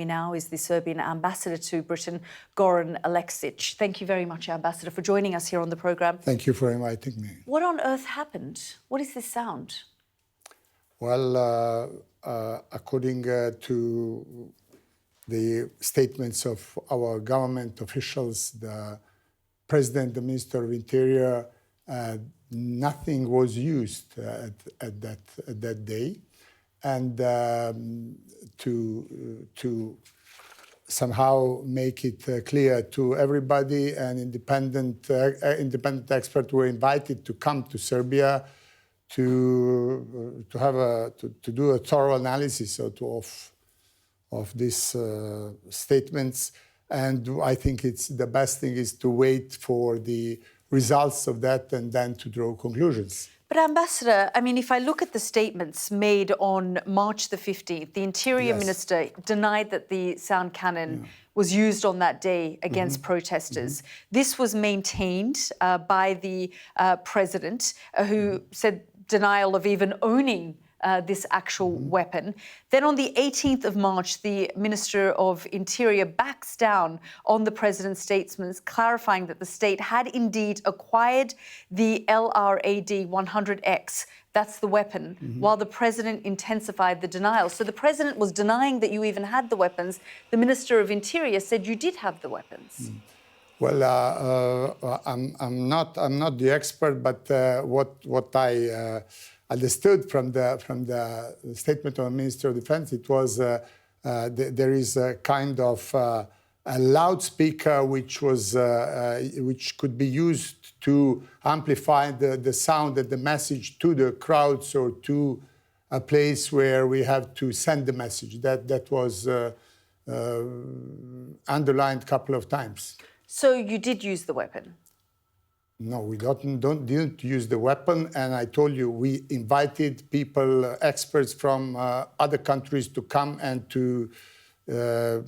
me now is the Serbian Ambassador to Britain, Goran Aleksic. Thank you very much, Ambassador, for joining us here on the programme. Thank you for inviting me. What on earth happened? What is this sound? Well, according to the statements of our government officials, the President, the Minister of Interior, nothing was used at that day. And to somehow make it clear to everybody, an independent experts were invited to come to Serbia to do a thorough analysis of these statements. And I think the best thing is to wait for the results of that and then to draw conclusions. But Ambassador, I mean, if I look at the statements made on March the 15th, the Interior Minister denied that the sound cannon was used on that day against protesters. This was maintained by the President, who said denial of even owning this actual weapon. Then on the 18th of March, the Minister of Interior backs down on the President's statements, clarifying that the state had indeed acquired the LRAD 100X. That's the weapon, while the President intensified the denial. So the President was denying that you even had the weapons. The Minister of Interior said you did have the weapons. Well, I'm not the expert, but what I understood from the statement of the Minister of Defense, it was there is a kind of a loudspeaker which could be used to amplify the sound and the message to the crowds or to a place where we have to send the message. That was underlined a couple of times. So you did use the weapon? No, we didn't use the weapon, and I told you we invited people, experts from other countries to come and to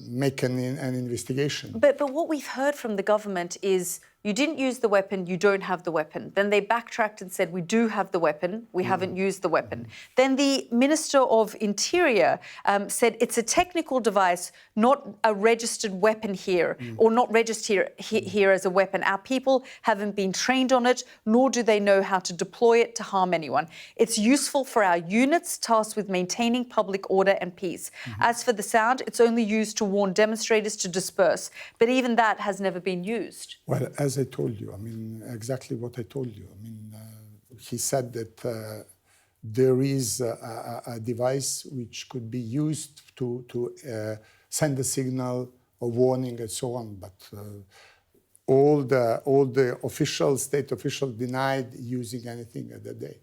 make an investigation. But what we've heard from the government is you didn't use the weapon, you don't have the weapon. Then they backtracked and said, we do have the weapon, we haven't used the weapon. Then the Minister of Interior said it's a technical device, not a registered weapon here, or not registered here as a weapon. Our people haven't been trained on it, nor do they know how to deploy it to harm anyone. It's useful for our units tasked with maintaining public order and peace. As for the sound, it's only used to warn demonstrators to disperse. But even that has never been used. Well, as I told you, I mean, exactly what I told you. I mean, he said that there is a device which could be used to send a signal of warning and so on. But all the state officials denied using anything at that day.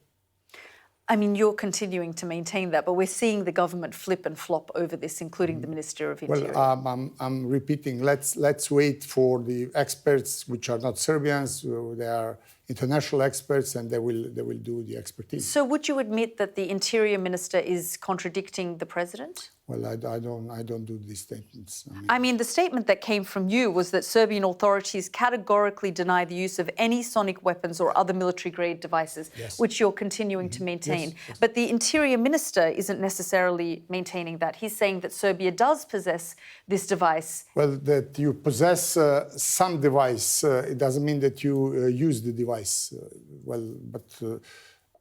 I mean, you're continuing to maintain that, but we're seeing the government flip and flop over this, including the Minister of Interior. Well, I'm repeating, let's wait for the experts, which are not Serbians, they are international experts, and they will do the expertise. So would you admit that the Interior Minister is contradicting the President? Well, I don't do these statements. I mean, the statement that came from you was that Serbian authorities categorically deny the use of any sonic weapons or other military-grade devices, which you're continuing to maintain. Yes. But the Interior Minister isn't necessarily maintaining that. He's saying that Serbia does possess this device. Well, that you possess some device, it doesn't mean that you use the device.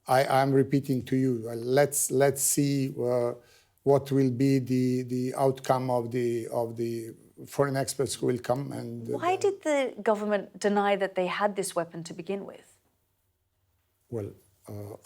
I'm repeating to you, let's see what will be the outcome of the foreign experts who will come. And why did the government deny that they had this weapon to begin with? Well,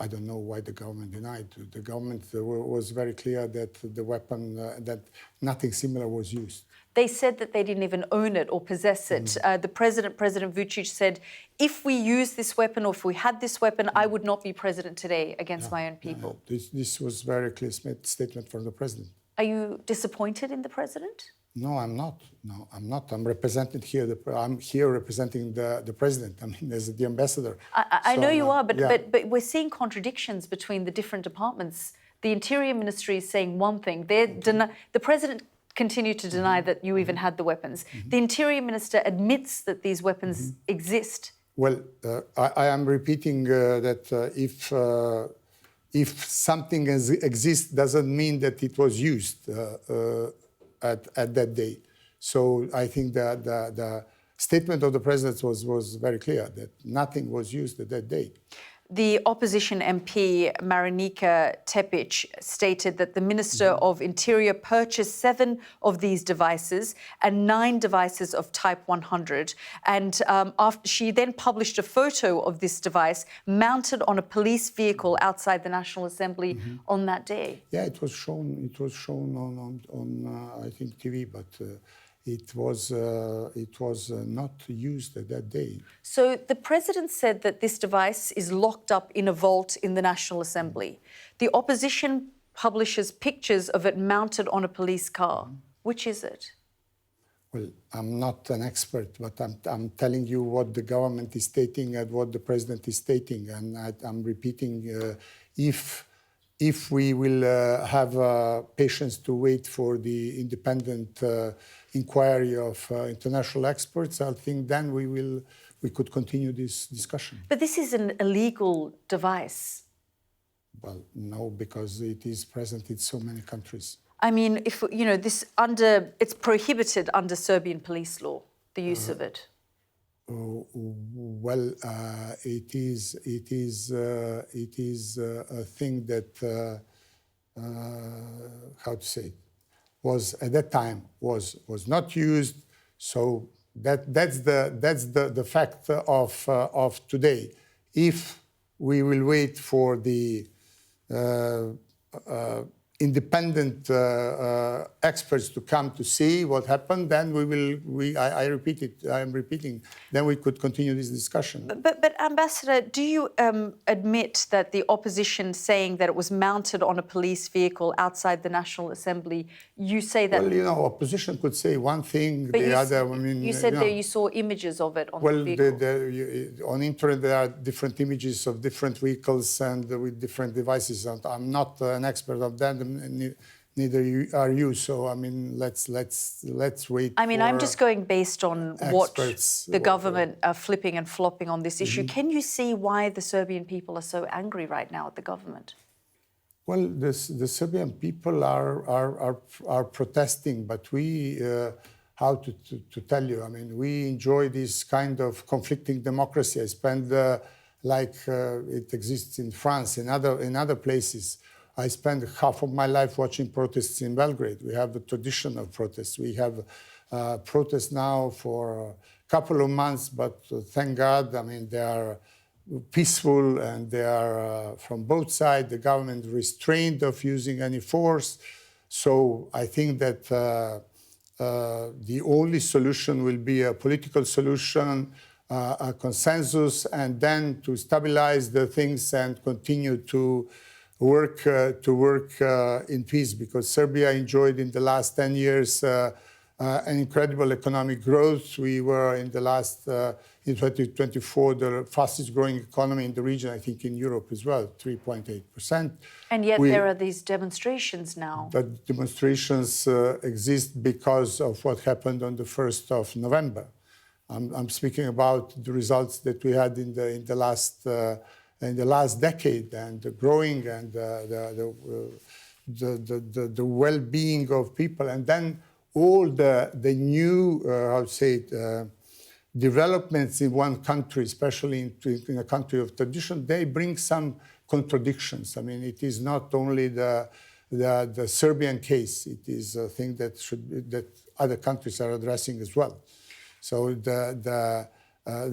I don't know why the government denied. The government was very clear that the weapon, that nothing similar was used. They said that they didn't even own it or possess it. The President Vucic, said, if we use this weapon or if we had this weapon, I would not be president today against my own people. This was very clear statement from the President. Are you disappointed in the President? No, I'm not. No, I'm not. I'm representing here. I'm here representing the President. I mean, as the ambassador. I know you are, but we're seeing contradictions between the different departments. The Interior Ministry is saying one thing. The President continued to deny that you even had the weapons. The Interior Minister admits that these weapons exist. Well, I am repeating that if something exists, doesn't mean that it was used. at that day. So I think that the statement of the president was very clear that nothing was used at that day. The opposition MP, Marinika Tepic, stated that the Minister of Interior purchased 7 of these devices and 9 devices of Type 100. And after she then published a photo of this device mounted on a police vehicle outside the National Assembly on that day. Yeah, it was shown. It was shown on I think TV, but it was not used that day. So the president said that this device is locked up in a vault in the National Assembly. The opposition publishes pictures of it mounted on a police car. Which is it? Well, I'm not an expert, but I'm telling you what the government is stating and what the president is stating, and I'm repeating. If we will have patience to wait for the independent inquiry of international experts, I think then we could continue this discussion. But this is an illegal device. Well, no, because it is present in so many countries. I mean, if you know this it's prohibited under Serbian police law, the use of it. Well, it is a thing that how to say, was at that time was not used. So that's the fact of today. If we will wait for the independent experts to come to see what happened, then I repeat it, I'm repeating, then we could continue this discussion. But Ambassador, do you admit that the opposition saying that it was mounted on a police vehicle outside the National Assembly, you say that... Well, you know, opposition could say one thing, the other, I mean... You said that you saw images of it on the vehicle. On internet there are different images of different vehicles and with different devices. And I'm not an expert of that, neither are you. So I mean, let's wait. I mean, I'm just going based on what the government are flipping and flopping on this issue. Can you see why the Serbian people are so angry right now at the government? Well, the Serbian people are protesting, but we, how to tell you? I mean, we enjoy this kind of conflicting democracy. I spend like it exists in France, in other places. I spent half of my life watching protests in Belgrade. We have the tradition of protests. We have protests now for a couple of months, but thank God, I mean, they are peaceful and they are from both sides. The government restrained of using any force. So I think that the only solution will be a political solution, a consensus, and then to stabilize the things and continue to work in peace, because Serbia enjoyed in the last 10 years an incredible economic growth. We were in the last, in 2024, the fastest growing economy in the region, I think in Europe as well, 3.8%. And yet there are these demonstrations now. The demonstrations exist because of what happened on the 1st of November. I'm speaking about the results that we had in the last decade, and the growing and the well-being of people, and then all the new how to say it, developments in one country, especially in a country of tradition, they bring some contradictions. I mean, it is not only the Serbian case; it is a thing that other countries are addressing as well. So the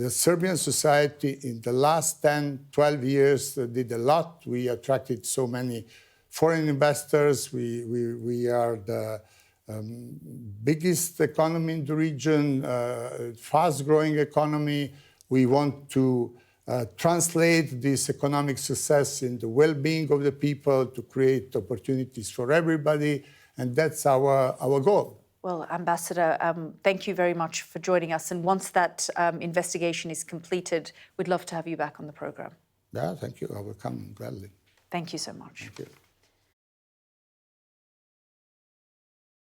Serbian society in the last 10, 12 years did a lot. We attracted so many foreign investors. We are the biggest economy in the region, fast-growing economy. We want to translate this economic success in the well-being of the people, to create opportunities for everybody, and that's our goal. Well, Ambassador, thank you very much for joining us. And once that investigation is completed, we'd love to have you back on the program. Yeah, thank you. I will come gladly. Thank you so much. Thank you.